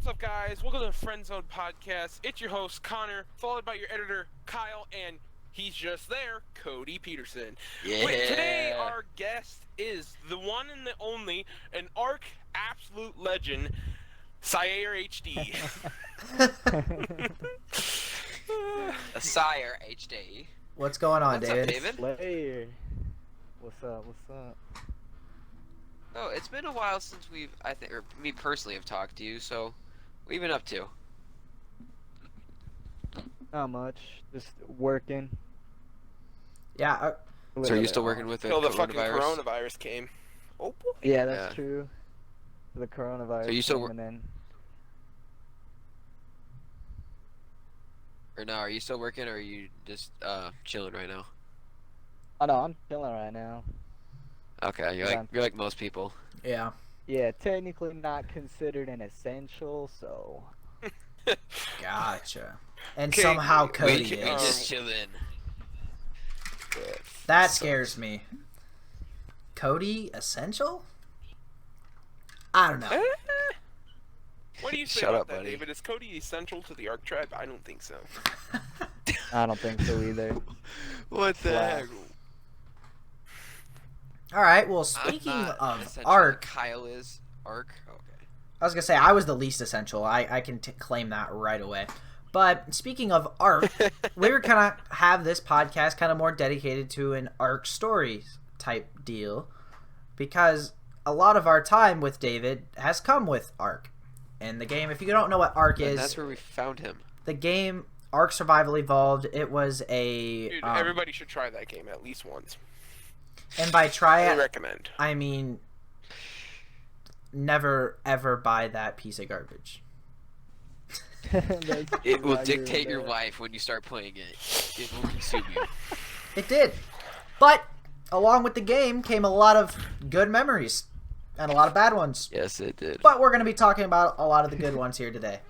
up, guys? Welcome to the Friendzone podcast. It's your host, Connor, followed by your editor, Kyle, and he's just there, Cody Peterson. Yeah. Today, our guest is the one and the only, an ARK absolute legend, SIayerHD. SIayerHD. What's going on, What's David? up, David? Slayer. What's up? What's up? Oh, it's been a while since or me personally, have talked to you. So, what have you been up to? Not much. Just working. Yeah, So, are you still working with the Until the fucking coronavirus? coronavirus came. Oh, boy. Yeah, that's Yeah. true. The coronavirus. So you still coming in. Or no? Are you still working, or are you just chilling right now? Oh no, I'm chilling right now. Okay, you're like most people. yeah. Yeah, technically not considered an essential, so. Gotcha. And Okay, somehow we Cody We is. just chilling. That scares me. Cody essential? I don't know. What do you say Shut about up, that, buddy. David? Is Cody essential to the ARK tribe? I don't think so. I don't think so either. What the Wow. heck? All right. Well, I'm speaking not of essential. ARK, Kyle is ARK. Okay. I was gonna say I was the least essential. I can claim that right away. But speaking of ARK, we were kind of have this podcast kind of more dedicated to an ARK stories type deal, because a lot of our time with David has come with ARK. And the game, if you don't know what ARK And is, that's where we found him. the game ARK Survival Evolved. It was a Dude, everybody should try that game at least once. and by try I it, recommend. I mean never ever buy that piece of garbage. It will dictate your life when you start playing it. It will consume you. It did, but along with the game came a lot of good memories and a lot of bad ones. Yes, it did. But we're going to be talking about a lot of the good ones here today,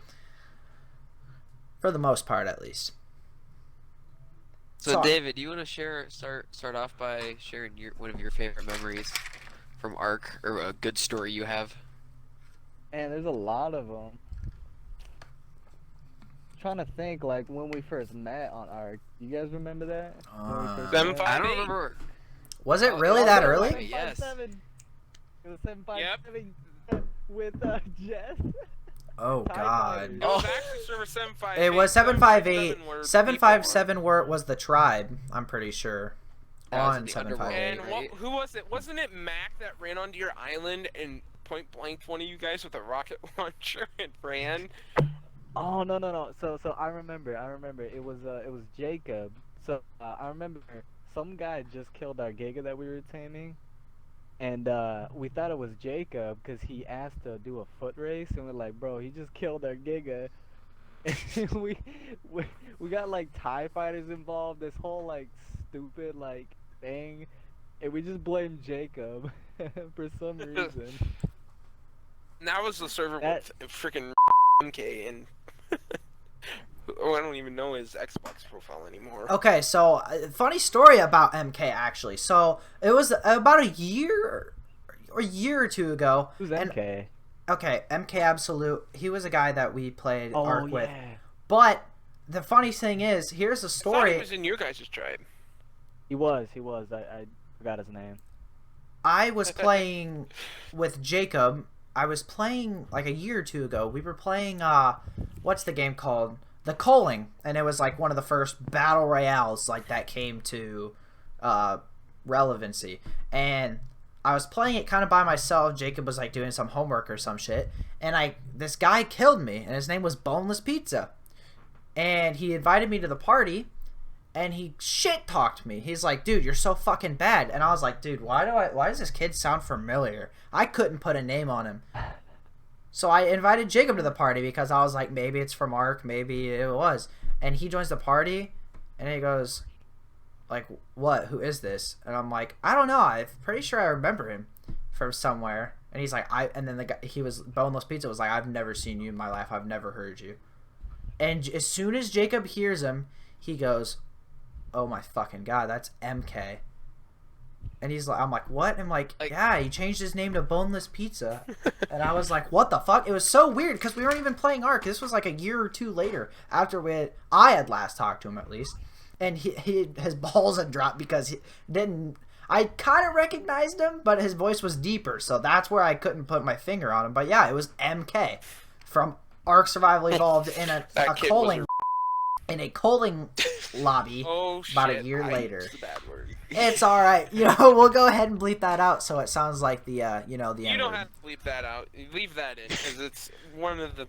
for the most part, at least. So, David, do you want to start off by sharing one of your favorite memories from ARK, or a good story you have? And there's a lot of them. Trying to think, like when we first met on ARK. You guys remember that? When we first Them met? five- I don't remember. Was it Oh, really oh, that yeah, early? right. Yes. 757. It was 757 with Jess. Oh God! It was actually server 758. It was 758. were 757 was the tribe. I'm pretty sure. That was On in the 758. And Right. who was it? Wasn't it Mac that ran onto your island and point blanked one of you guys with a rocket launcher and ran? Oh no. So I remember. It was Jacob. So I remember some guy just killed our Giga that we were taming, and we thought it was Jacob because he asked to do a foot race, and we're like, bro, he just killed our Giga. And we got like TIE fighters involved. This whole like stupid like thing, and we just blamed Jacob for some reason. And that was the server That- with freaking MK and oh, I don't even know his Xbox profile anymore. Okay, so funny story about MK actually. So it was about a year or two ago. Who's and- MK? Okay, MK Absolute. He was a guy that we played ARK yeah. with. But the funny thing is, here's the I thought story. he was in your guys' tribe. He was. I forgot his name. I was playing with Jacob. I was playing like a year or two ago. We were playing what's the game called? The Coaling, and it was like one of the first battle royales like that came to relevancy. And I was playing it kind of by myself. Jacob was like doing some homework or some shit, and this guy killed me, and his name was Boneless Pizza. And he invited me to the party, and he shit talked me. He's like, "Dude, you're so fucking bad." And I was like, "Dude, why does this kid sound familiar?" I couldn't put a name on him. So I invited Jacob to the party because I was like, maybe it's from ARK, maybe it was. And he joins the party, and he goes, like, "What? Who is this?" And I'm like, "I don't know. I'm pretty sure I remember him from somewhere." And he's like, and then the guy, Boneless Pizza was like, "I've never seen you in my life. I've never heard you." And as soon as Jacob hears him, he goes, "Oh my fucking God, that's MK." And he's like, I'm like, what? And I'm like, Like- yeah, he changed his name to Boneless Pizza. And I was like, what the fuck? It was so weird because we weren't even playing ARK. This was like a year or two later after I had last talked to him at least. And his balls had dropped because he didn't. I kind of recognized him, but his voice was deeper, so that's where I couldn't put my finger on him. But yeah, it was MK from ARK Survival Evolved in a kid coaling was in a coaling lobby. Oh shit! About a year I later. used the bad word. It's all right. You know, we'll go ahead and bleep that out so it sounds like the the You N-word. don't have to leave that out. Leave that in because it's one of the.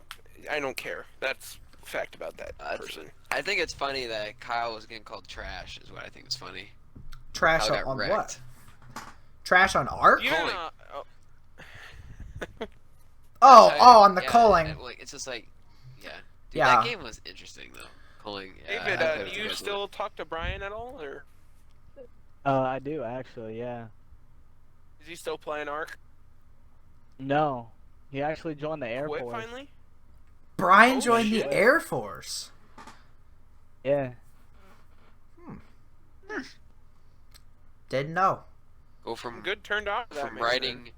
I don't care. That's fact about that person. I think it's funny that Kyle was getting called trash. Is what I think is funny. Trash Kyle got on wrecked. what? Trash on ARK? You Calling. On the Yeah, calling. Like it's just like, yeah. Dude, Yeah. That game was interesting though. Calling. Yeah, David, I played do you with still talk to Brian at all, or I do actually, yeah. is he still playing ARK? No, he actually joined the Air Quit Force. finally? Brian Oh, joined shit. the Air Force. Yeah. Didn't know. Go from Good turned on. from writing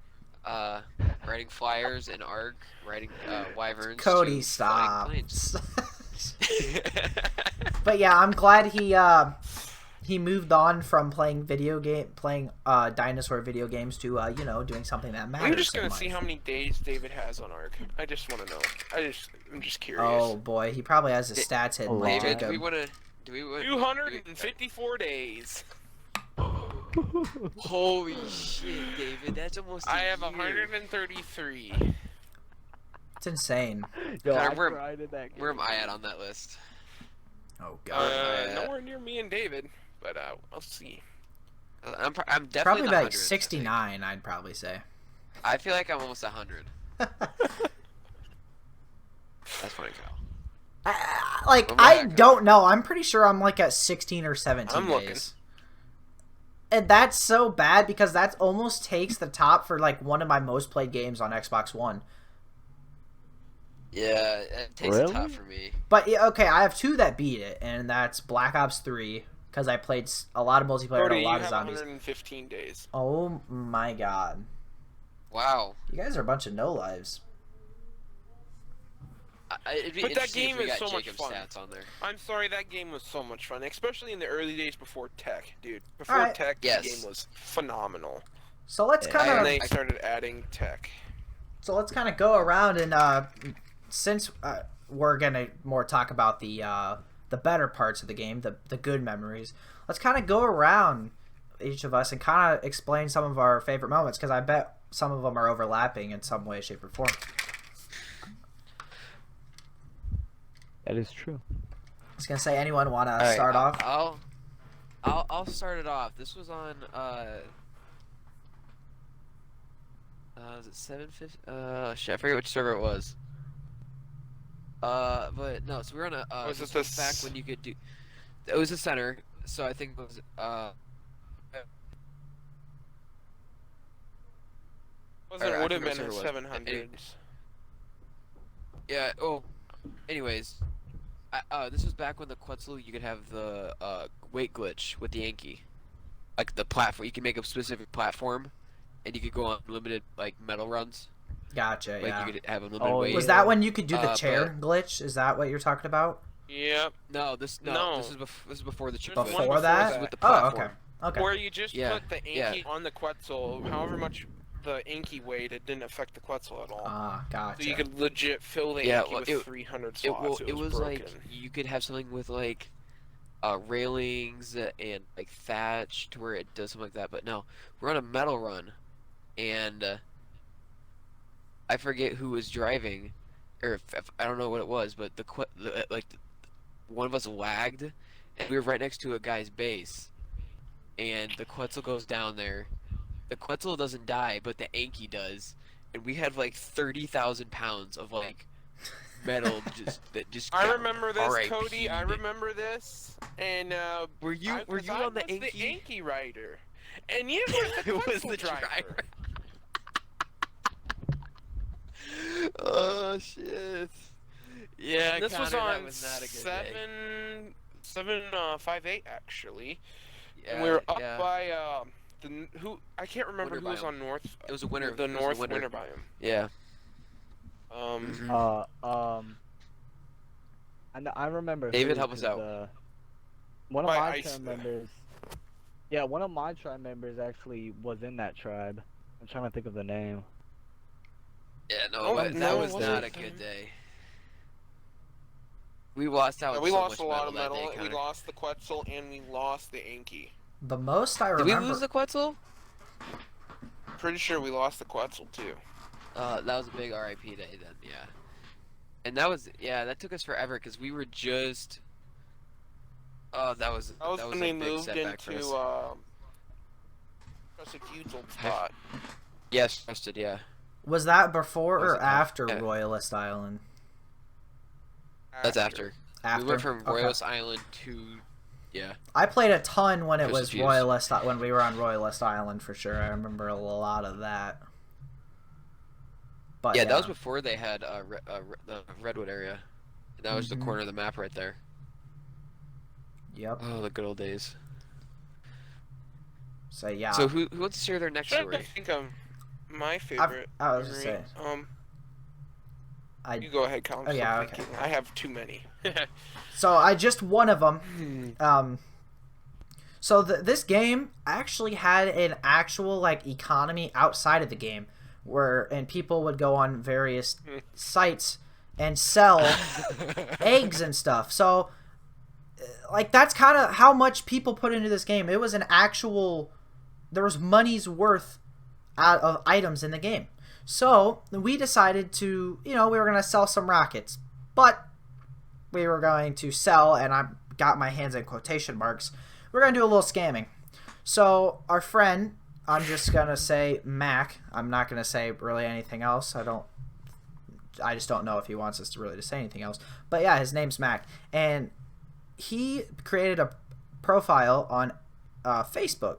flyers in ARK, writing wyverns. Cody, to stop. flying planes. But yeah, I'm glad he moved on from playing dinosaur video games to doing something that matters. I'm just gonna in see life. how many days David has on ARK. I just want to know. I'm just curious. Oh boy, he probably has his stats hidden like David, Jacob. do we want 254 days. Holy shit, David, that's almost. I have year. 133. It's insane. Yo, I Where- cried in that game. Where am I at on that list? Oh god. Nowhere near me and David, but I'll see. I'm definitely Probably in the like hundreds, I think. 69, I'd probably say. I feel like I'm almost 100. That's funny, Kyle. Like, Where am I I at, don't know. I'm pretty sure I'm like at 16 or 17 I'm days. looking. And that's so bad because that almost takes the top for like one of my most played games on Xbox One. Yeah, it takes a top for me. But yeah, okay, I have two that beat it, and that's Black Ops 3 because I played a lot of multiplayer Cody, and a you lot have of zombies. 115 days. Oh my god. Wow. You guys are a bunch of no lives. It'd be But that interesting game if we is got so much Jacob's fun. stats on there. I'm sorry, that game was so much fun, especially in the early days before tech, dude. Before Alright. tech, Yes. the game was phenomenal. So let's Yeah. kind And of they started adding tech. go around and since we're gonna more talk about the better parts of the game, the good memories. Let's kind of go around each of us and kind of explain some of our favorite moments because I bet some of them are overlapping in some way, shape, or form. That is true. I was gonna say, anyone want to Alright, start off? I'll start it off. This was on was it 750? Shit, I forget which server it was. But no, so we were on a Was this it was back when you could do. It was a center, so I think it was Wasn't I would have forget been what a server it was. 700s. Yeah. Oh, anyways, this was back when the Quetzal you could have the weight glitch with the Yankee, like the platform. You can make a specific platform, and you could go on limited like medal runs. Gotcha. Like Yeah. you could have unlimited Oh, weight. Was that when you could do the Uh, chair glitch? Is that what you're talking about? Yep. No, this No. this is before the chip. There's glitch. one Before that? with the Oh, platform. okay. Okay. Where you just Yeah, put the yeah. Inky on the Quetzal, however much the Inky weighed, it didn't affect the Quetzal at all. Ah, gotcha. So you could legit fill the Yeah, Inky well, with 300 It, slots. it was broken. like you could have something with like railings and like thatch to where it does something like that. But no, we're on a metal run, and I forget who was driving, or if I don't know what it was, but one of us lagged, and we were right next to a guy's base, and the Quetzal goes down there. The Quetzal doesn't die, but the Anki does, and we had like 30,000 pounds of like metal that just. I got remember this, RIP'd. Cody. I remember this. And Were you I on the was the Anki? Anki rider, and you was the It was Quetzal the driver. driver. Oh shit! Yeah, This was Connor, on that was not a good day. 758 actually. Yeah, And we were up yeah. by who I can't remember Winter who was biome. on North. It was a winter. The it was a North winter. winter biome. Yeah. Um, I remember. David, who, help us 'cause, out. one of By my ice- tribe members. Yeah, one of my tribe members actually was in that tribe. I'm trying to think of the name. Yeah, no, Oh, that no, was it not a wasn't. good day. We lost out. yeah, we so lost much a lot of that metal. day, We Connor. lost the Quetzal and we lost the Anki. The most I Did remember. we lose the Quetzal? Pretty sure we lost the Quetzal too. That was a big RIP day then, yeah. And that took us forever because we were just. Oh, that was That was a when we big moved setback for into us. Trusted Feud's old spot. Yes, trusted, yeah. Was that before Was or it after after? Royalist Island? That's after. After. We went from Okay. Royalist Island to, yeah. I played a ton when it Trusted was Fuse. Royalist, when we were on Royalist Island for sure. I remember a lot of that. But Yeah, that was before they had the Redwood area. And that was Mhm. the corner of the map right there. Yep. Oh, the good old days. So yeah. So who wants to share their next Trying story? to think of my favorite. I was just memory. saying. You go ahead, Colin. Oh, yeah, I'm okay. thinking. I have too many. So I just one of them. So this game actually had an actual like economy outside of the game, and people would go on various sites and sell eggs and stuff. So like that's kind of how much people put into this game. It was an actual. There was money's worth out of items in the game. So we decided to, we were going to sell some rockets, but we were going to sell, and I got my hands in quotation marks, we're going to do a little scamming. So our friend, I'm just going to say Mac, I'm not going to say really anything else. I just don't know if he wants us to say anything else. But yeah, his name's Mac. And he created a profile on Facebook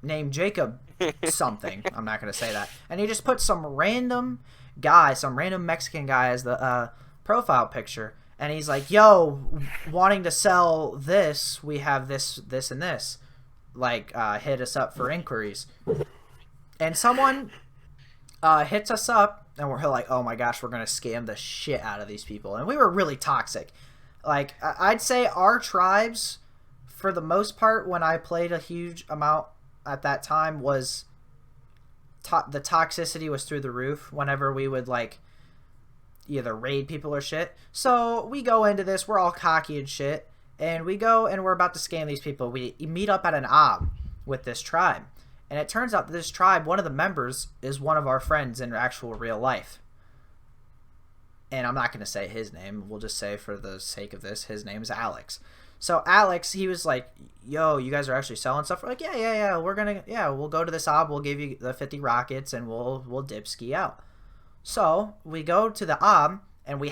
named Jacob something. I'm not going to say that. And he just put some random Mexican guy as the profile picture. And he's like, yo, wanting to sell this, we have this, and this. Like, hit us up for inquiries. And someone hits us up, and we're like, oh my gosh, we're going to scam the shit out of these people. And we were really toxic. Like, I'd say our tribes, for the most part, when I played a huge amount at that time, was the toxicity was through the roof whenever we would, like, either raid people or shit. So we go into this, we're all cocky and shit, and we go and we're about to scam these people. We meet up at an ob with this tribe, and it turns out that this tribe, one of the members is one of our friends in actual real life. And I'm not going to say his name, we'll just say for the sake of this, his name's Alex. So Alex, he was like, yo, you guys are actually selling stuff? We're like, yeah, we'll go to this ob, we'll give you the 50 rockets, and we'll dip ski out. So we go to the ob, and we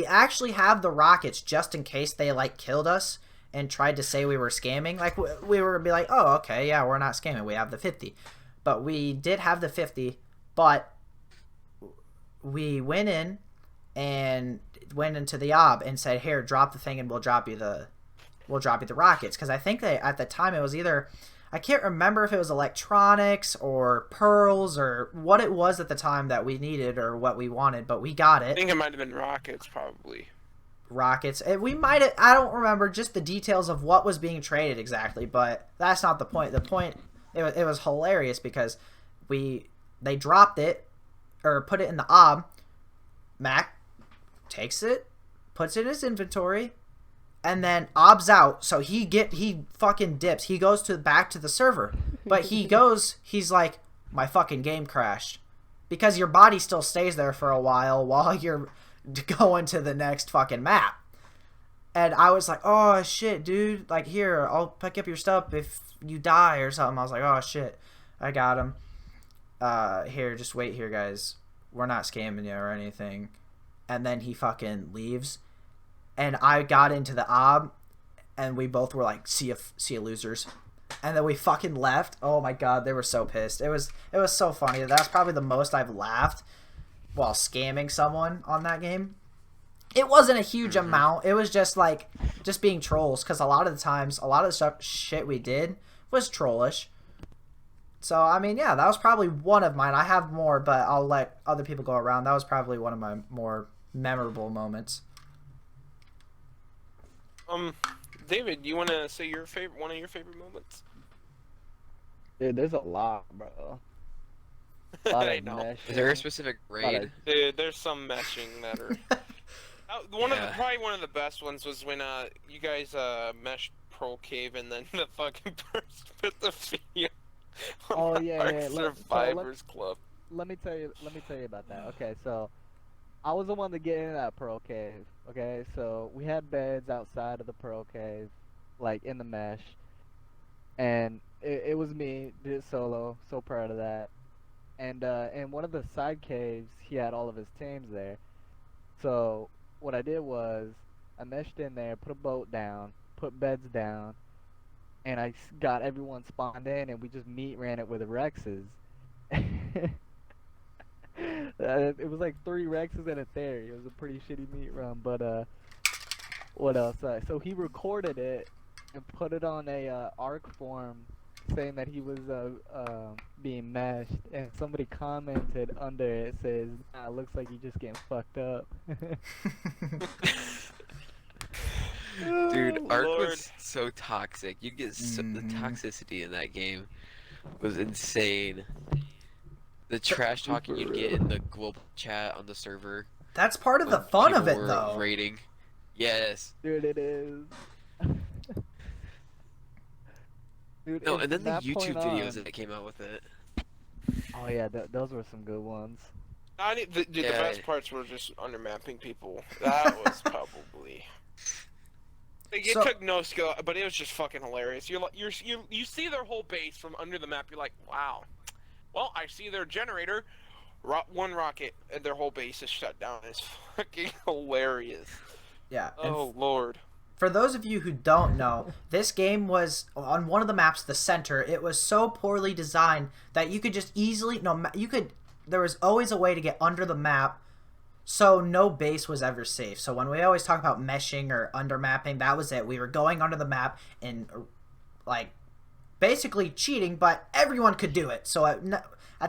actually have the rockets just in case they like killed us and tried to say we were scamming. Like we were gonna be like, oh, okay, yeah, we're not scamming, we have the 50. But we did have the 50, but we went into the ob and said, here, drop the thing and we'll drop you the rockets. Because I think at the time it was either, I can't remember if it was electronics or pearls or what it was at the time that we needed or what we wanted, but we got it. I think it might have been rockets, probably. Rockets. We might have, I don't remember just the details of what was being traded exactly, but that's not the point. The point, it was hilarious because they dropped it or put it in the ob. Mac takes it, puts it in his inventory, and then obs out. So he fucking dips. He goes back to the server. But he's like, my fucking game crashed. Because your body still stays there for a while you're going to the next fucking map. And I was like, oh shit, dude. Like, here, I'll pick up your stuff if you die or something. I was like, oh shit, I got him. Here, just wait here, guys. We're not scamming you or anything. And then he fucking leaves. And I got into the ob, and we both were like, see ya losers. And then we fucking left. Oh my god, they were so pissed. It was so funny. That's probably the most I've laughed while scamming someone on that game. It wasn't a huge amount. It was just being trolls, because a lot of the times, a lot of the shit we did was trollish. So I mean, yeah, that was probably one of mine. I have more, but I'll let other people go around. That was probably one of my more memorable moments. David, you want to say your favorite, one of your favorite moments? Dude, there's a lot, bro. A lot I of know. Is there a meshing. specific Lot of raid? Dude, there's some meshing that are. Yeah. Probably one of the best ones was when you guys meshed Pearl Cave and then the fucking person put the video on Oh the yeah, Ark yeah. Survivors Club. Let me tell you about that. Okay, so I was the one to get in that Pearl Cave. Okay, so we had beds outside of the Pearl Cave, like in the mesh, and it was me, did it solo. So proud of that. And in one of the side caves, he had all of his teams there. So what I did was I meshed in there, put a boat down, put beds down, and got everyone spawned in, and we just meat ran it with the Rexes. It was like 3 Rexes and a Theory. It was a pretty shitty meat run, but what else? So he recorded it and put it on a ARK form, saying that he was being meshed, and somebody commented under it says, "Nah, it looks like you just getting fucked up." Dude, Oh, Ark Lord. was so toxic. You get the Mhm. toxicity in that game was insane. The trash talking you'd get in the global chat on the server That's part of the when fun people of it, were though. raiding. Yes. Dude, it is. Dude, No, and and then from the that point YouTube videos on, that came out with it. oh yeah, those were some good ones. The Yeah. best parts were just undermapping people. That was probably. Like, it So- took no skill, but it was just fucking hilarious. You see their whole base from under the map. You're like, wow. Well, I see their generator. One rocket, and their whole base is shut down. It's fucking hilarious. Yeah. And Oh Lord. for those of you who don't know, this game was on one of the maps, the center. It was so poorly designed that you could just easily there was always a way to get under the map, so no base was ever safe. So when we always talk about meshing or undermapping, that was it. We were going under the map and like basically cheating, but everyone could do it. So at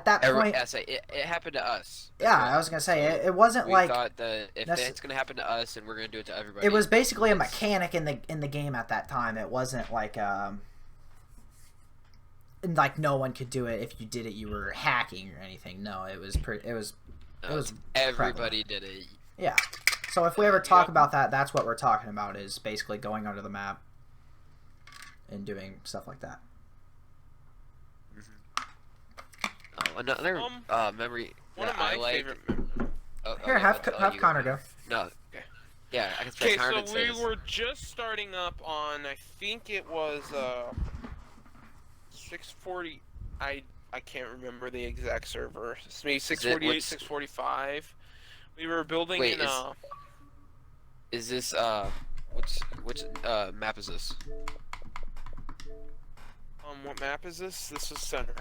that point, It happened to us. as yeah, well. I was gonna say So it wasn't we like thought that if necess- it's gonna happen to us, and we're gonna do it to everybody. it was basically a it's- mechanic in the game at that time. It wasn't like like no one could do it. If you did it, you were hacking or anything. No, it was everybody did it. yeah. So if we ever talk Yep. about that, that's what we're talking about, is basically going under the map and doing stuff like that. Oh, another memory One of that I my like. favorite. Here, have Connor go. No. Okay. Yeah, I can Okay, say Connor so did we say this. were just starting up on. I think it was 640. I can't remember the exact server. It's maybe 648, 645. We were building Wait, in Is this which map is this? what map is this? This is center.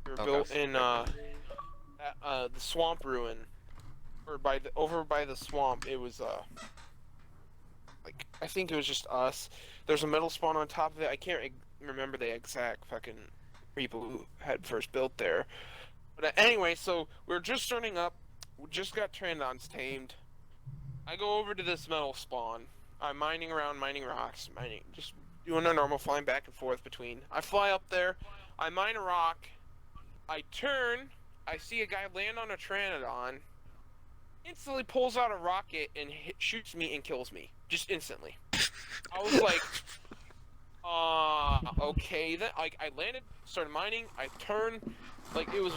We were Okay. built in the swamp ruin, or over by the swamp. It was like I think it was just us. There's a metal spawn on top of it. I can't remember the exact fucking people who had first built there. But anyway, so we're just starting up. We just got Trandons tamed. I go over to this metal spawn. I'm mining around, mining rocks, just doing a normal flying back and forth between. I fly up there, I mine a rock, I turn, I see a guy land on a Pteranodon, instantly pulls out a rocket and shoots me and kills me. Just instantly. I was like, okay then. Like, I landed, started mining, I turned, like, it was,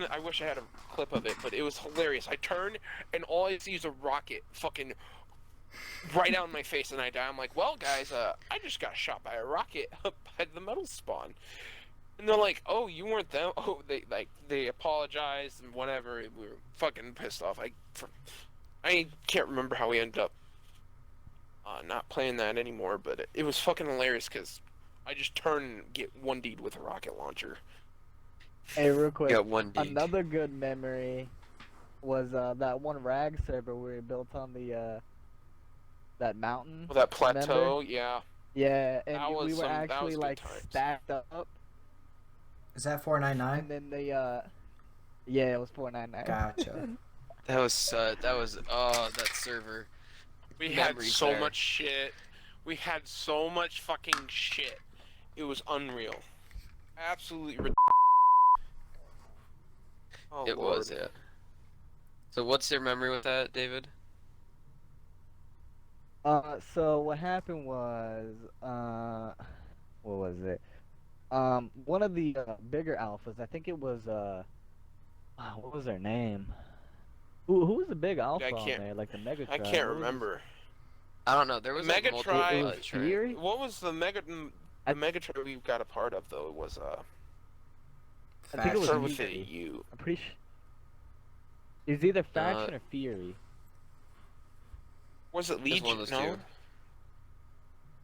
I wish I had a clip of it, but it was hilarious. I turned, and all I see is a rocket fucking right out in my face, and I die. I'm like, well, guys, I just got shot by a rocket up by the metal spawn. And they're like, oh, you weren't them? Oh, they apologized and whatever. We were fucking pissed off. I can't remember how we ended up not playing that anymore, but it was fucking hilarious because I just turn and get 1D'd with a rocket launcher. Hey, real quick, Got one D. another good memory was that one rag server where we built on the that mountain. Well, that plateau, remember? yeah. Yeah, and That we was were that actually was good like times. stacked up. Is that 499? And then they yeah, it was 499. Gotcha. That was that server. We had Memories so there. much shit. We had so much fucking shit. It was unreal. Absolutely ridiculous. Oh, It Lord. was, yeah. So what's your memory with that, David? So what happened was, what was it? One of the bigger alphas, I think it was, what was their name? Who was the big alpha on can't- there? Like the Mega I Tribe? can't What was his- remember. I don't know. There was like Mega multiple. Tribe- It was Fury? What was the I- Mega Tribe we got a part of though? It was I think it was started with a Fury. U. I'm pretty sure. It's either Faction or Fury. Was it Just Legion? one of those No. two.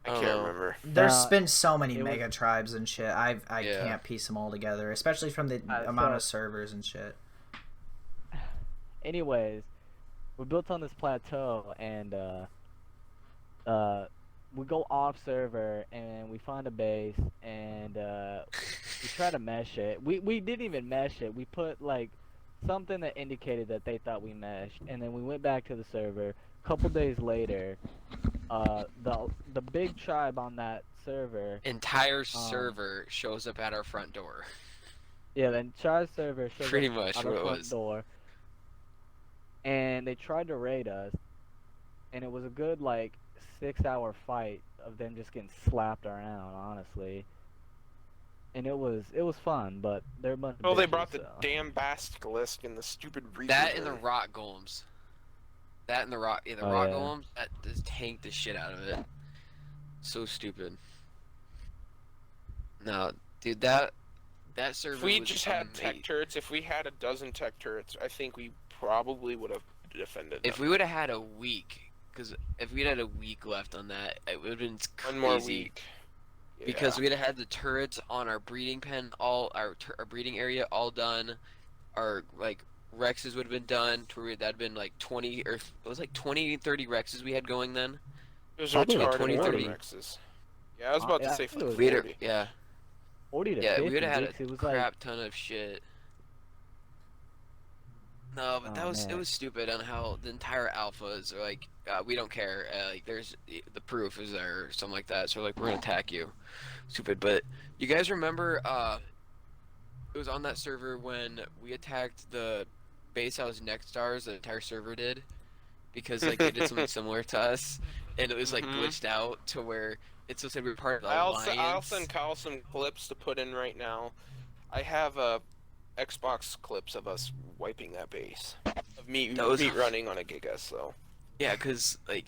I I don't can't know. remember. There's Nah, been so many it was- mega tribes and shit. I Yeah. can't piece them all together, especially from the amount of servers and shit. Anyways, we built on this plateau and we go off server and we find a base and we try to mesh it. We didn't even mesh it. We put like something that indicated that they thought we meshed, and then we went back to the server. A couple days later, the big tribe on that server, Entire server shows up at our front door. yeah, the entire server showed Pretty up much at what our it front was. door, and they tried to raid us, and it was a good like 6-hour fight of them just getting slapped around, honestly. And it was fun, but they're a bunch of Oh, they bitches, brought the so. damn basilisk and the stupid Reaper. That and the thing. rock golems. That and the rock, Oh, rock yeah. golems. That just tanked the shit out of it. So stupid. No, dude, that server. If we was just had tech amazing. turrets, if we had a dozen tech turrets, I think we probably would have defended If them. we would have had a week, because if we'd had a week left on that, it would have been crazy. One more week. Because Yeah. we'd have had the turrets on our breeding pen, all our breeding area all done. Our like Rexes would have been done. To where that'd been like 20 or it was like 20, 30 Rexes we had going then. It was Probably retarded 20, 40 30. Rexes. Yeah, I was about Yeah, to I say think it was We had 40. yeah, 40 to yeah, 50, we would have had Dix, it a was crap like, ton of shit. No, but Oh, it man. was stupid on how the entire alphas are like, we don't care. Like, there's the proof is there or something like that. So like, we're gonna attack you. Stupid. But you guys remember? It was on that server when we attacked the base house next stars. The entire server did, because like they did something similar to us, and it was like Mhm. glitched out to where it still said we were part of the I'll alliance. send Kyle some clips to put in right now. I have Xbox clips of us wiping that base. Of me running on a Giga, so. Yeah, because like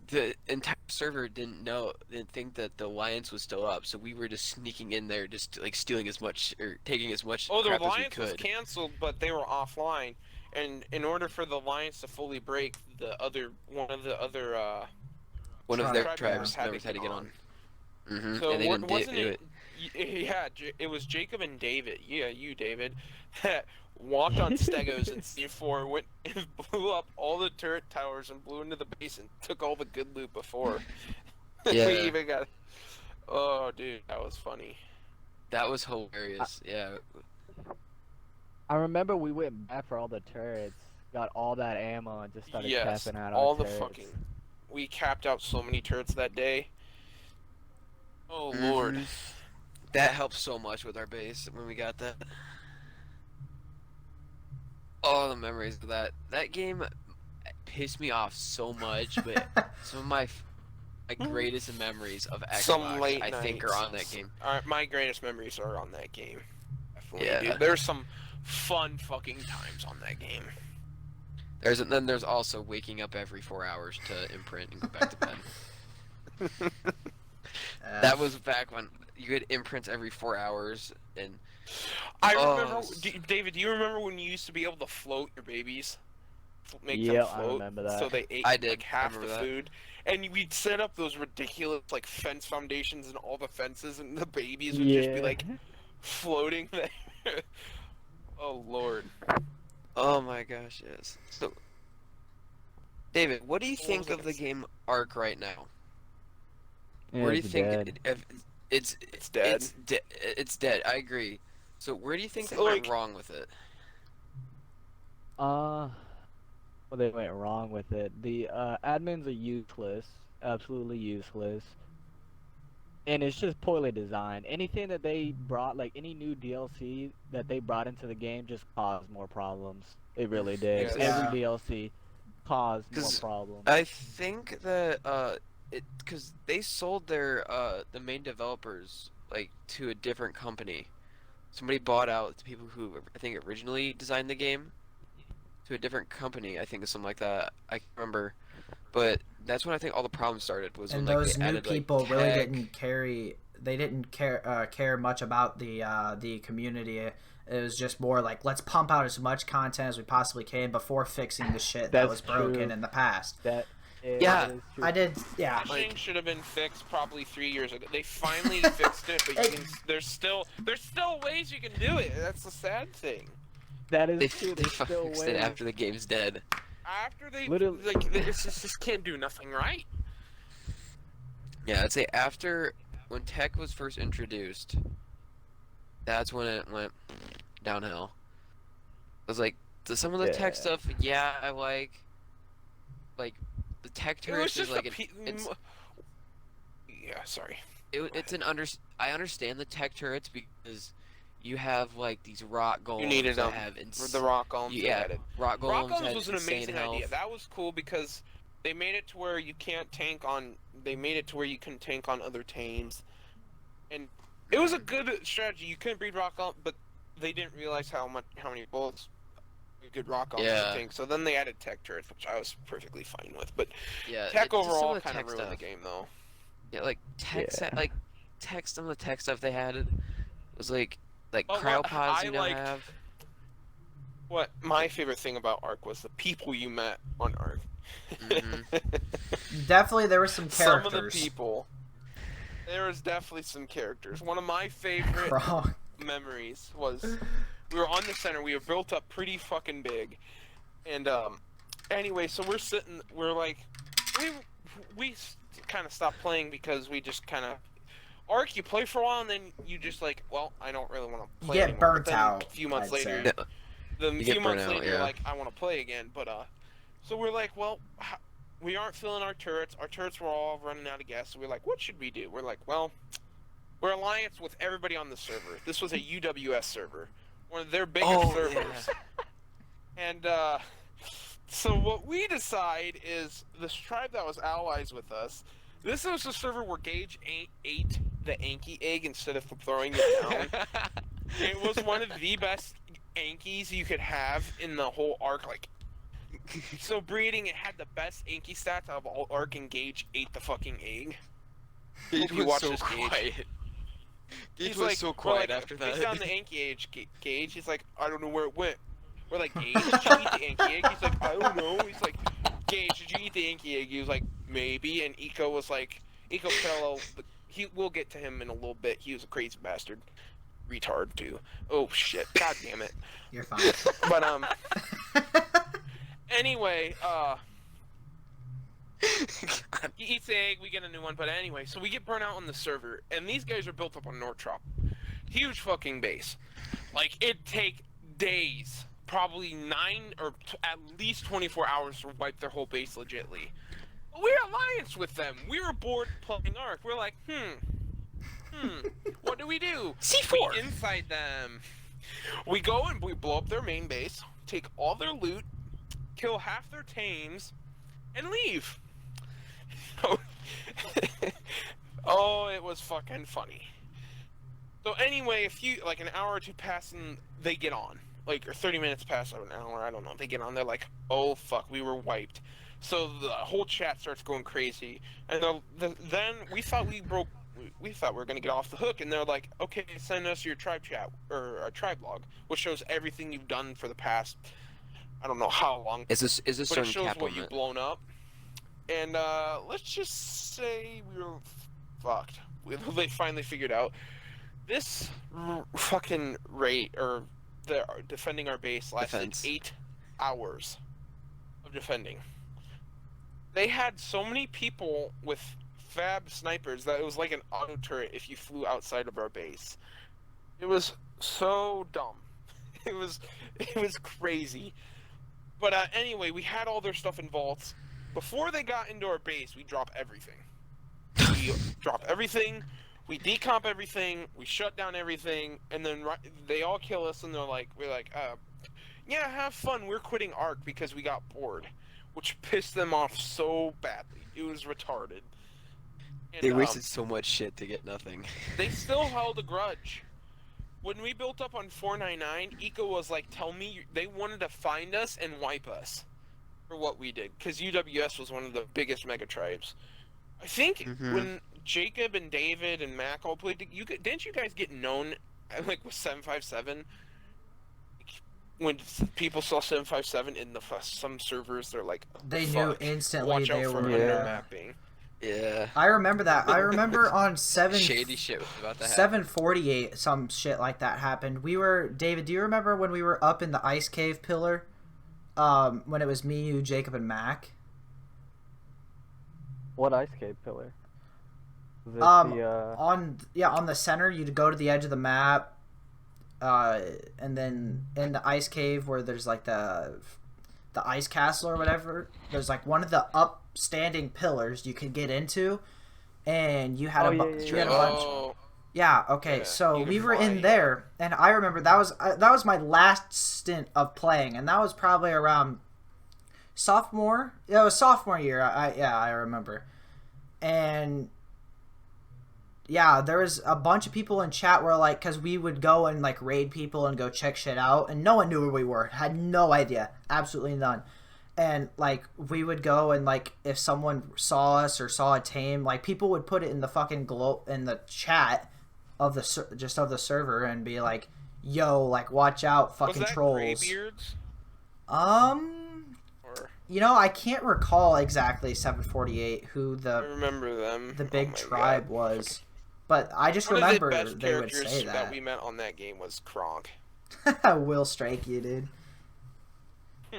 the entire server didn't think that the alliance was still up, so we were just sneaking in there, just like stealing as much or taking as much Oh, the crap as we alliance was could. canceled, but they were offline. And in order for the alliance to fully break, one of their Tribe tribes had members had to get on. Mm-hmm. So and they didn't wasn't do it? Yeah, it was Jacob and David. Yeah, you, David, that walked on Stegos in C4, went and blew up all the turret towers and blew into the base and took all the good loot before. Yeah. We even got. Oh, dude, that was funny. That was hilarious. Yeah. I remember we went back for all the turrets, got all that ammo, and just started Yes, capping out all on the turrets. fucking. We capped out so many turrets that day. Oh Mhm. Lord. That helped so much with our base when we got that. Oh, the memories of that. That game pissed me off so much, but some of my greatest memories of Xbox, Some late I think, are nights. on that game. My greatest memories are on that game. Definitely, Yeah. dude. There's some fun fucking times on that game. There's also waking up every 4 hours to imprint and go back to bed. That was back when you had imprints every 4 hours, and I Oh, remember, s- David. Do you remember when you used to be able to float your babies? Make Yeah, them I float, remember that. so they ate I did, like I half the remember that. food. And we'd set up those ridiculous like fence foundations and all the fences, and the babies would just be like floating there. Oh Lord. oh my gosh, yes. So, David, what do you What think was I of the gonna game ARK right now? Yeah, Where do you it's think dead. It's dead. It's dead. I agree. So where do you think So, they went like- wrong with it? Well, they went wrong with it. The admins are useless, absolutely useless, and it's just poorly designed. Anything that they brought, like any new DLC that they brought into the game, just caused more problems. It really did. Yes. Every Yeah. DLC caused more 'Cause problems. I think that because they sold their the main developers like to a different company. Somebody bought out the people who I think originally designed the game to a different company. I think or something like that. I can't remember, but that's when I think all the problems started. Was And when like those they new added people like really tech. didn't carry. They didn't care much about the community. It was just more like, let's pump out as much content as we possibly can before fixing the shit that That's was broken true. in the past. That Yeah. that is true. I did, yeah. Flashing should have been fixed probably 3 years ago. They finally fixed it, but there's still ways you can do it. That's the sad thing. That They is true. they There's still fixed it ways. after the game's dead. After they Literally- like, they just can't do nothing right. Yeah, I'd say after when tech was first introduced, that's when it went downhill. It was like some of the tech Yeah. stuff, yeah, I like the tech It was turrets is just like yeah, sorry. it's an I understand the tech turrets because you have like these rock golems You needed that them have for the rock golems. they yeah, added. rock Rock golems golems had was an insane amazing health. idea. That was cool because they made it to where you can't tank on. They made it to where you can tank on other tames, and it was a good strategy. You couldn't breed rock golem, but they didn't realize how many bullets a good rock golem Yeah. could tank. So then they added tech turrets, which I was perfectly fine with. But Yeah, tech just some overall of the kind of tech ruined the stuff. game, though. Yeah, like tech Yeah. like tech some of the tech stuff they had was like Oh, what cryopods I you now liked- have. What my favorite thing about ARK was the people you met on ARK. Definitely, there were some Some characters. of the people. There was definitely some characters. One of my favorite Wrong. memories was we were on the center. We were built up pretty fucking big, and anyway, so we're like, we kind of stopped playing because we just kind of ARK. You play for a while and then you just like, well, I don't really want to You play get anymore. burnt But then out, a few months I'd later, say. the You few get months burnt out, later, you're yeah. like, I want to play again. But so we're like, well, we aren't filling our turrets. Our turrets were all running out of gas. So we're like, what should we do? We're like, well, we're alliance with everybody on the server. This was a UWS server, one of their biggest Oh, servers. And so what we decide is this tribe that was allies with us. This was a server where Gage ate the Anki egg instead of throwing it down. It was one of the best Ankies you could have in the whole ARK. Like, so breeding, it had the best Anki stats out of all ARK, and Gage ate the fucking egg. Gage you was watch so this, Gage. quiet. Gage He's was like, so we're quiet like, after Face that. down the Anki egg, Gage. He's like, I don't know where it went. We're like, Gage, did you eat the Anki egg? He's like, I don't know. He's like, Gage, did you eat the Anki egg? He was like, maybe. And Eco was like, Eco Pillow, we'll get to him in a little bit. He was a crazy bastard. Retard, too. Oh, shit. God damn it. You're fine. But, anyway, he eats the egg, we get a new one, but anyway, so we get burnt out on the server, and these guys are built up on Northrop. Huge fucking base. Like, it'd take days, probably 9 or at least 24 hours to wipe their whole base legitly. We're alliance with them. We were bored playing ARK. We're like, what do we do? C4. We inside them. We go and we blow up their main base, take all their loot, kill half their tames, and leave. Oh, it was fucking funny. So anyway, an hour or two pass and they get on. Like, or 30 minutes pass, or an hour, I don't know. They get on, they're like, oh fuck, we were wiped. So the whole chat starts going crazy. And then we thought we thought we were gonna get off the hook, and they're like, okay, send us your tribe chat, or a tribe log, which shows everything you've done for the past, I don't know how long. Is this But it certain shows cap what on you've it? blown up. And let's just say we were fucked. They finally figured out this fucking rate, or the defending our base lasted Defense. 8 hours of defending. They had so many people with fab snipers that it was like an auto turret if you flew outside of our base. It was so dumb. It was crazy. But anyway, we had all their stuff in vaults. Before they got into our base, we drop everything. We drop everything. We decomp everything. We shut down everything, and then they all kill us. And we're like, yeah, have fun. We're quitting ARK because we got bored, which pissed them off so badly. It was retarded. And, They wasted so much shit to get nothing. They still held a grudge. When we built up on 499, Eco was like, tell me, they wanted to find us and wipe us for what we did. Because UWS was one of the biggest mega tribes. I think when Jacob and David and Mac all played, didn't you guys get known, like, with 757? When people saw 757 in some servers, they're like, They knew instantly watch they out for were. undermapping. Yeah. I remember that. I remember on Shady shit was about to happen. 748, some shit like that happened. David, do you remember when we were up in the ice cave pillar? When it was me, you, Jacob, and Mac? What ice cave pillar? Was it on the center, you'd go to the edge of the map, and then in the ice cave where there's like the ice castle or whatever, there's like one of the upstanding pillars you could get into, and you had a bunch. Yeah, okay, Yeah, so you we could were fly, in yeah. there, and I remember that was my last stint of playing, and that was probably around sophomore. Yeah, it was sophomore year. I remember, and yeah, there was a bunch of people in chat where like, cause we would go and like raid people and go check shit out, and no one knew where we were, had no idea, absolutely none. And like we would go and like if someone saw us or saw a tame, like people would put it in the fucking in the chat of the server and be like, "Yo, like watch out, fucking Was that trolls." Greybeards? Or You know, I can't recall exactly 748 who I remember them. the Oh big my tribe God. was, but I just One remember of the best they would characters say that we met on that game was Kronk. Will strike you, dude.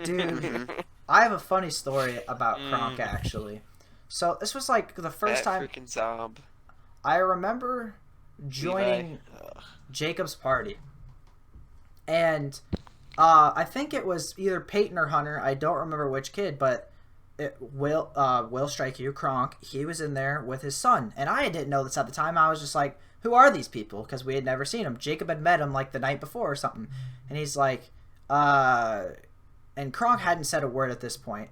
Dude, I have a funny story about Kronk actually. So this was like the first time Freaking Zob. I remember joining Jacob's party, and I think it was either Peyton or Hunter. I don't remember which kid, but Will strike you, Kronk. He was in there with his son, and I didn't know this at the time. I was just like, "Who are these people?" Because we had never seen them. Jacob had met him like the night before or something, and he's like, and Kronk hadn't said a word at this point,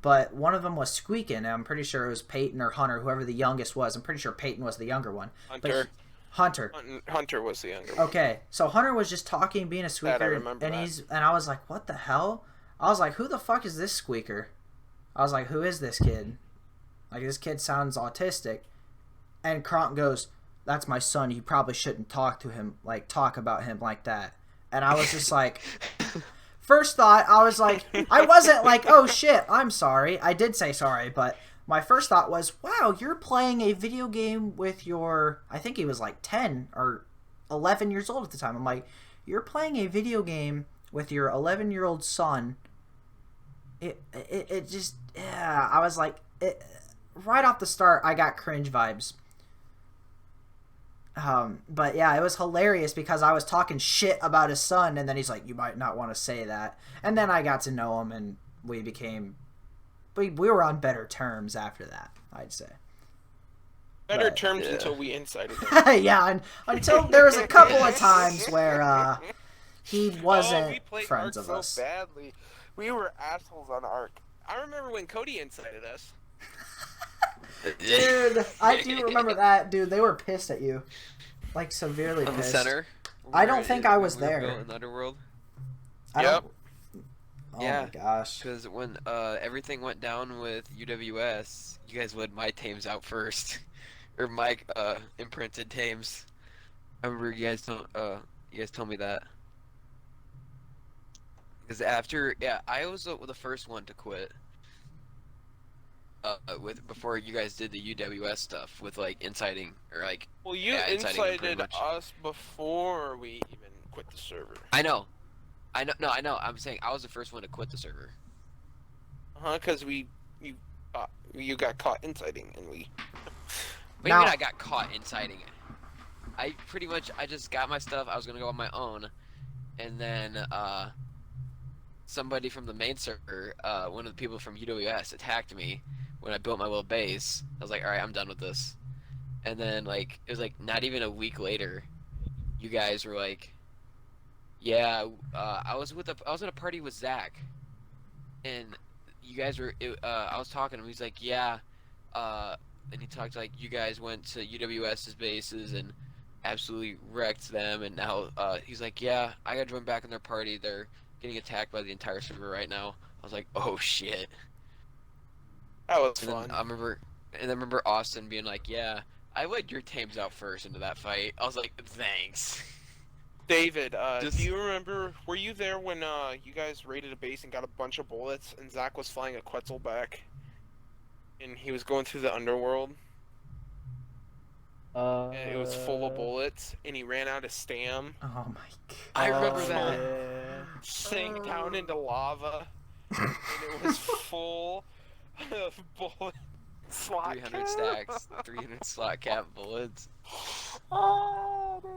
but one of them was squeaking, and I'm pretty sure it was Peyton or Hunter, whoever the youngest was. I'm pretty sure Peyton was the younger one. Hunter. Hunter. Hunter was the younger one. Okay, so Hunter was just talking, being a squeaker, remember and that. and I was like, "What the hell?" I was like, "Who the fuck is this squeaker?" I was like, "Who is this kid? Like, this kid sounds autistic." And Kronk goes, "That's my son. You probably shouldn't talk about him like that." And I was just like, first thought, I was like, I wasn't like, "Oh shit, I'm sorry." I did say sorry, but my first thought was, wow, you're playing a video game with your, I think he was like 10 or 11 years old at the time. I'm like, you're playing a video game with your 11-year-old son. It just, yeah, I was like, right off the start, I got cringe vibes. But yeah, it was hilarious because I was talking shit about his son, and then he's like, "You might not want to say that." And then I got to know him, and we were on better terms after that, I'd say. Better But, terms yeah. until we incited him. Yeah, and until there was a couple of times where he wasn't we played friends ARK of us. so badly. We were assholes on ARK. I remember when Cody incited us. Dude, I do remember that. Dude, they were pissed at you. Like, severely On the pissed. center. I don't think I was when we were there. built in the Underworld. I Yep. don't- Oh Yeah. my gosh. Because when everything went down with UWS, you guys led my tames out first, or my imprinted tames. I remember you guys told me that. Because after, yeah, I was the first one to quit. Before you guys did the UWS stuff with like inciting or like. Well, you Yeah, inciting him pretty incited much. us before we even quit the server. I know. No, I know. I'm saying I was the first one to quit the server. Because you got caught inciting, and we. What do you Now- mean I got caught inciting it? I pretty much I just got my stuff. I was gonna go on my own, and then somebody from the main server, one of the people from UWS, attacked me when I built my little base. I was like, all right, I'm done with this. And then like it was like not even a week later, you guys were like, yeah, I was at a party with Zach, and you guys were. I was talking to him. He's like, yeah, and he talked like you guys went to UWS's bases and absolutely wrecked them, and now he's like, yeah, I got join back in their party. They're getting attacked by the entire server right now. I was like, oh shit. That was And fun. then I remember Austin being like, yeah, I led your teams out first into that fight. I was like, thanks. David, Just- do you remember? Were you there when you guys raided a base and got a bunch of bullets, and Zach was flying a Quetzal back, and he was going through the underworld, and it was full of bullets, and he ran out of stam, Oh my god. I remember Oh, that. yeah. sank down into lava, and it was full of bullet slot 300 caps. stacks, 300 slot cap bullets. Oh, dude,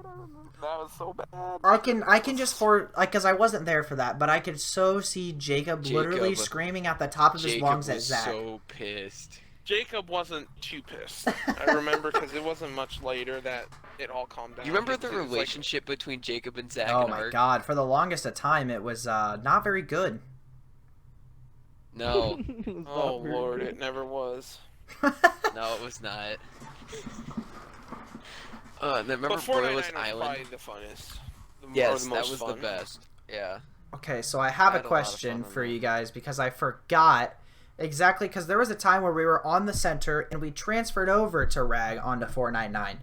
I remember. That was so bad. I can just because I wasn't there for that, but I could so see Jacob literally Jacob. screaming at the top of his Jacob lungs at was Zach. so pissed. Jacob wasn't too pissed. I remember because it wasn't much later that it all calmed down. You remember It the was like- relationship between Jacob and Zach Oh and my Art? god! For the longest of time, it was not very good. No, It was oh not very lord, good. it never was. no, it was not. Remember But 499 Boyless was Island? probably the funnest. Or Yes, the that most was fun. the best. Yeah. Okay, so I have I a had a lot of question fun on for that. you guys because I forgot exactly because there was a time where we were on the center and we transferred over to Rag onto 499.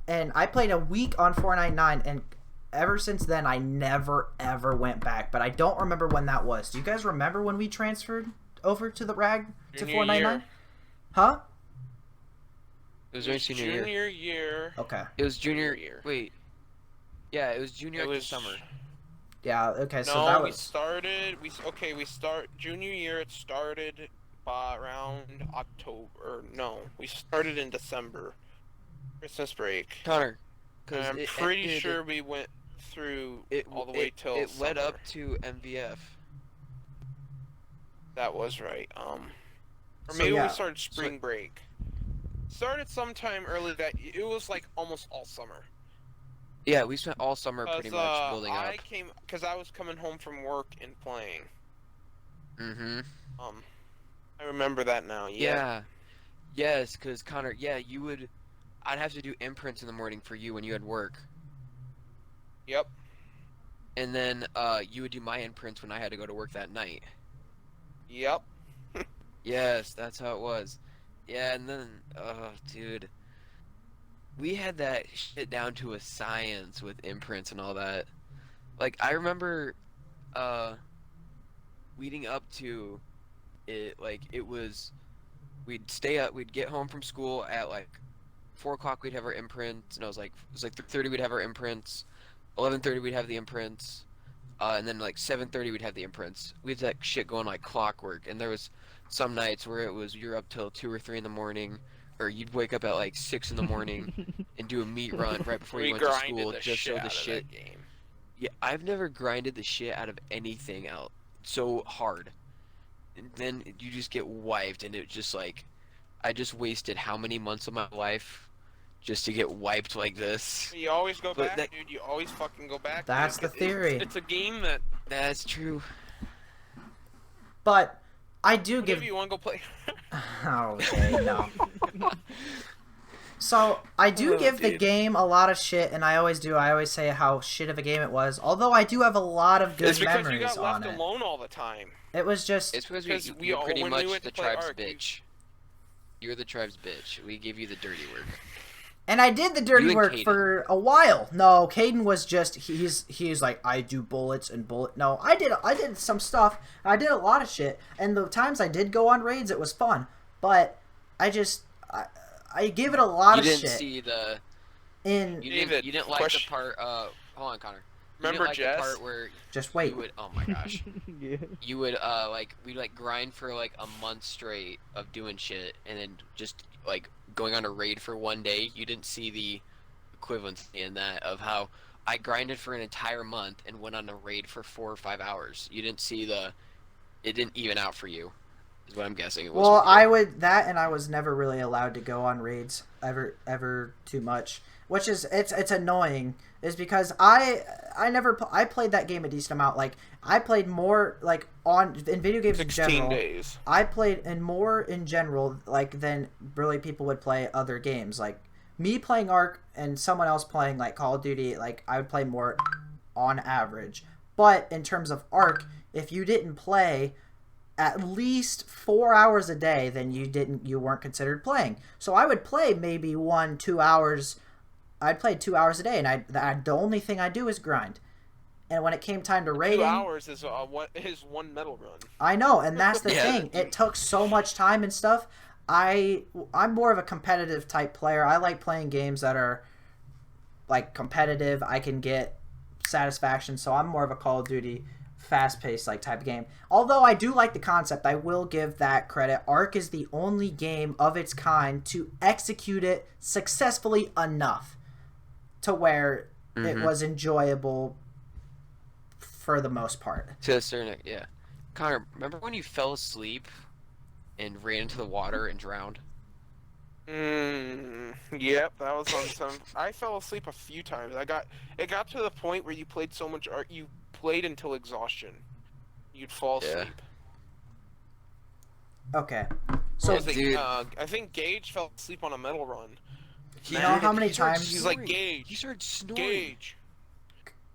And I played a week on 499 and ever since then I never ever went back, but I don't remember when that was. Do you guys remember when we transferred over to the Rag to Junior 499? year. Huh? It was during senior year. Junior year. Okay. It was junior year. Wait. Yeah, it was junior It after was summer. Yeah, okay, so No, that we was started. We start junior year. It started by around October. No, we started in December. Christmas break. Connor. And 'Cause I'm it pretty ended- sure we went through it, all the way till it led up summer. to MVF. That was right. Or So, maybe yeah. we started spring break. Started sometime early that it was like almost all summer. Yeah, we spent all summer pretty much building I up. came because I was coming home from work and playing. Mm-hmm. I remember that now. Yeah. Yeah. Yes, because Connor, yeah, you would. I'd have to do imprints in the morning for you when you had work, Yep. and then you would do my imprints when I had to go to work that night. Yep. Yes, that's how it was. Yeah, and then, dude, we had that shit down to a science with imprints and all that. Like, I remember, leading up to it, like, it was, we'd stay up, we'd get home from school at, like, 4 o'clock we'd have our imprints, and it was like 3:30 we'd have our imprints, 11:30 we'd have the imprints, and then, like, 7:30 we'd have the imprints. We had that shit going like clockwork, and there was some nights where it was you're up till 2 or 3 in the morning, or you'd wake up at like 6 in the morning and do a meat run right before We you went to grinded school the just shit so out the of shit. that game. Yeah, I've never grinded the shit out of anything out so hard. And then you just get wiped, and it just like, I just wasted how many months of my life just to get wiped like this. You always go But back, that- dude. You always fucking go back. That's dude. the theory. It's a game that. That's true. But I do give If you want to go play. okay, no. So I do Oh, give the dude. game a lot of shit, and I always do. I always say how shit of a game it was. Although I do have a lot of good It's because you memories got on left it. alone all the time. It was just It's because Because you're pretty when we much went the to play tribe's ARK, bitch. You're the tribe's bitch. We give you the dirty work. and I did the dirty You and work Caden. for a while. No, Caden was just he's like I do bullets and bullet. No, I did some stuff. I did a lot of shit, and the times I did go on raids, it was fun. But I give it a lot You of didn't shit. see the. In David, You didn't like question. the part. Hold on, Connor. You Remember didn't like Jess? the part where just wait. you would. Oh my gosh. Yeah. You would like we'd like grind for like a month straight of doing shit, and then just like going on a raid for one day. You didn't see the equivalency in that of how I grinded for an entire month and went on a raid for 4 or 5 hours. You didn't see it didn't even out for you, is what I'm guessing it was. Well, with you. I would that, and I was never really allowed to go on raids ever too much, which is it's annoying. Is because I played that game a decent amount. Like I played more like in video games in 16 general. days. I played in more in general like than really people would play other games. Like me playing ARK and someone else playing like Call of Duty, like I would play more on average. But in terms of ARK, if you didn't play at least 4 hours a day, then you weren't considered playing. So I would play maybe 1-2 hours. I'd play 2 hours a day, and the only thing I do is grind. And when it came time to raiding, 2 hours is one medal run. I know, and that's the Yeah. thing. It took so much time and stuff. I'm more of a competitive type player. I like playing games that are like competitive. I can get satisfaction, so I'm more of a Call of Duty fast-paced like type of game. Although I do like the concept, I will give that credit. ARK is the only game of its kind to execute it successfully enough to where it was enjoyable for the most part. To a certain, yeah. Connor, remember when you fell asleep and ran into the water and drowned? Yep, that was on some. I fell asleep a few times. It got to the point where you played so much art, you played until exhaustion. You'd fall Yeah. asleep. Okay. So So dude. I think Gage fell asleep on a medal run. You know how many He started times- He's like, snoring. Gage. He started snoring. Gage.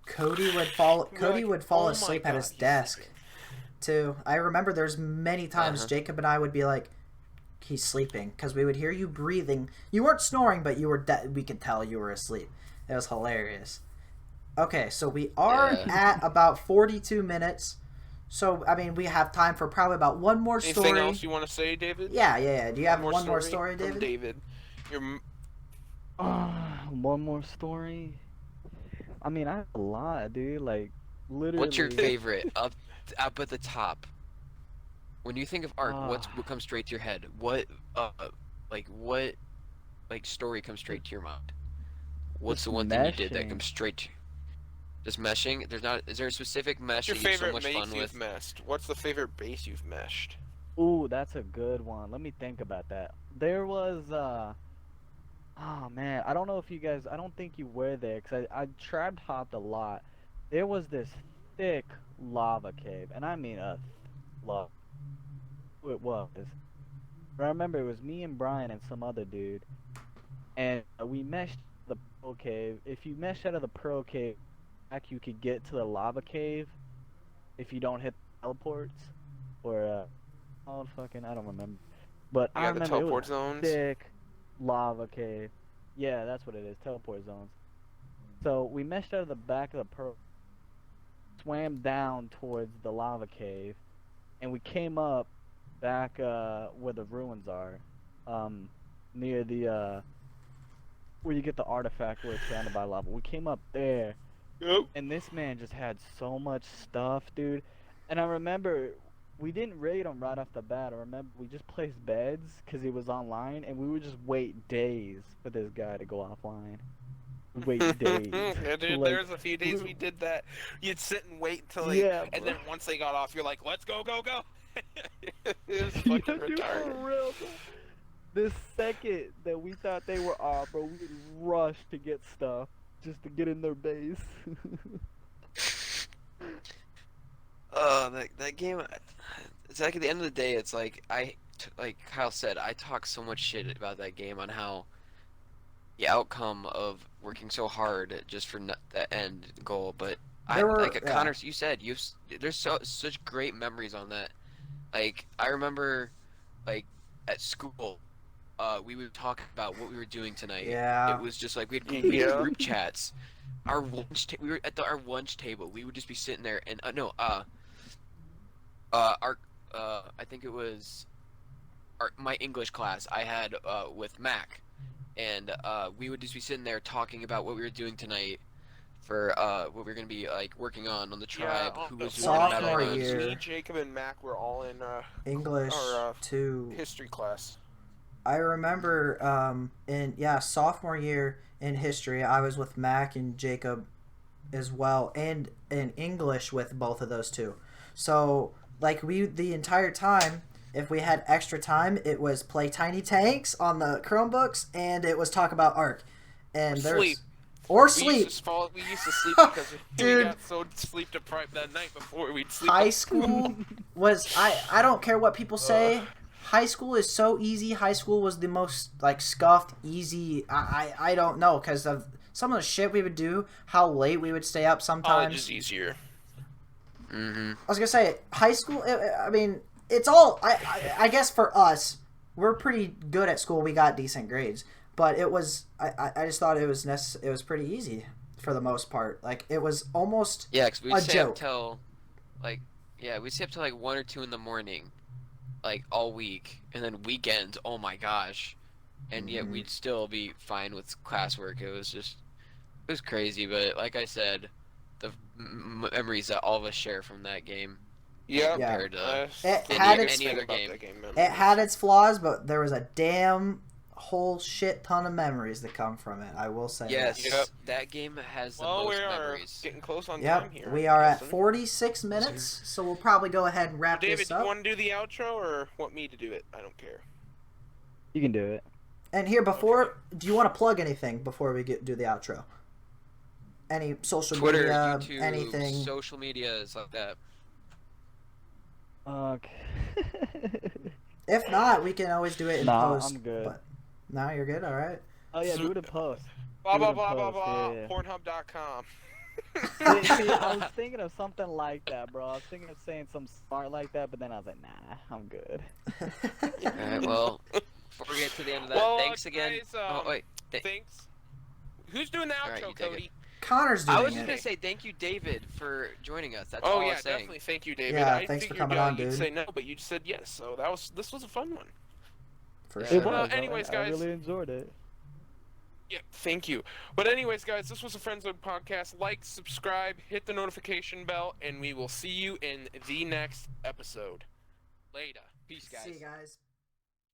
Cody would like, fall "Oh my asleep at God, his he's desk sleeping." too. I remember there's many times Jacob and I would be like, he's sleeping, because we would hear you breathing. You weren't snoring, but you were we could tell you were asleep. It was hilarious. Okay, so we are at about 42 minutes. So I mean, we have time for probably about one more story. Anything else you want to say, David? Yeah. Do you have one more story, from David? David. Your One more story. I mean, I have a lot, dude. Like, literally. What's your favorite up at the top? When you think of ARK, what comes straight to your head? What story comes straight to your mind? What's Just the one thing you did that meshing. comes straight to? Just meshing? Is there a specific mesh your that you have so favorite much base fun you've with? meshed? What's the favorite base you've meshed? Ooh, that's a good one. Let me think about that. There was, oh man, I don't know if you guys, I don't think you were there, because I trap hopped a lot. There was this thick lava cave, and I mean lava. It was. But I remember it was me and Brian and some other dude, and we meshed the pearl cave. If you mesh out of the pearl cave, back you could get to the lava cave if you don't hit teleports, or oh fucking, I don't remember. But I Yeah, the remember it teleport was zones. thick lava cave. Yeah, that's what it is, teleport zones. So we meshed out of the back of the pearl, swam down towards the lava cave, and we came up back where the ruins are, near the where you get the artifact where it's surrounded by lava. We came up there, Yep. and this man just had so much stuff, dude. And I remember we didn't raid him right off the bat. I remember we just placed beds because he was online, and we would just wait days for this guy to go offline. Wait days. Yeah, dude, Like, there's a few days we did that. You'd sit and wait until and bro. then once they got off, you're like, let's go, go, go. It was Yeah, fucking dude, retarded. for real, bro. The second that we thought they were off, bro, we would rush to get stuff just to get in their base. That game. It's like at the end of the day, it's like like Kyle said, I talk so much shit about that game on how the outcome of working so hard just for the end goal, but Connor, you said there's such great memories on that. Like I remember, like at school, we would talk about what we were doing tonight. Yeah. It was just like we had Yeah. group chats. We were at our lunch table. We would just be sitting there and I think it was my English class I had with Mac, and we would just be sitting there talking about what we were doing tonight for what we were gonna be like working on the tribe. Who was doing the sophomore medal runs. year. Me, Jacob, and Mac were all in English Or, 2. history class. I remember in sophomore year in history. I was with Mac and Jacob as well, and in English with both of those two. So like the entire time, if we had extra time, it was play Tiny Tanks on the Chromebooks, and it was talk about ARK. And Sleep. Or We sleep. we used to sleep because Dude. we got so sleep deprived that night before we'd sleep. High school was I don't care what people say. High school is so easy. High school was the most like scuffed, easy. I don't know because of some of the shit we would do, how late we would stay up sometimes. College is easier. Mm-hmm. I was gonna say high school. I mean, it's all. I guess for us, we're pretty good at school. We got decent grades, but it was. I just thought it was it was pretty easy for the most part. Like it was almost. Yeah, because a we'd stay joke. up till, like, we'd stay up till like 1 or 2 in the morning, like all week, and then weekends. Oh my gosh, and yet we'd still be fine with classwork. It was crazy, but like I said, the memories that all of us share from that game. Yeah. Compared to It any, had its any other game. It had its flaws, but there was a damn whole shit ton of memories that come from it. I will say. Yes, that. Yep. that game has the Well, most we are memories. getting close on time Yep, here. we I'm are at guessing. 46 minutes, so we'll probably go ahead and wrap David, this do up. you want to do the outro or want me to do it? I don't care. You can do it. And here, do you want to plug anything before we do the outro? Any social Twitter, media, YouTube, anything? social medias like that. Okay. If not, we can always do it in Nah, post. I'm good. But no, you're good. All right. Oh yeah, do it in post. Blah, blah, Do it in blah, blah, post, blah. yeah. Pornhub.com. See, I was thinking of something like that, bro. I was thinking of saying something smart like that, but then I was like, nah, I'm good. Alright, well, before we get to the end of that, Well, thanks again. guys, Oh, wait. Thanks. Who's doing the Alright, outro, you take it. Cody? Connor's doing I was just it. going to say thank you, David, for joining us. That's Oh all I yeah, was saying. definitely. Thank you, David. Yeah, I thanks for figured, coming on, you'd dude. say no, but you said yes, so this was a fun one. For It sure. It was. anyways, I guys. really enjoyed it. Yeah, thank you. But anyways, guys, this was a Friendzone podcast. Like, subscribe, hit the notification bell, and we will see you in the next episode. Later. Peace, guys. See you guys.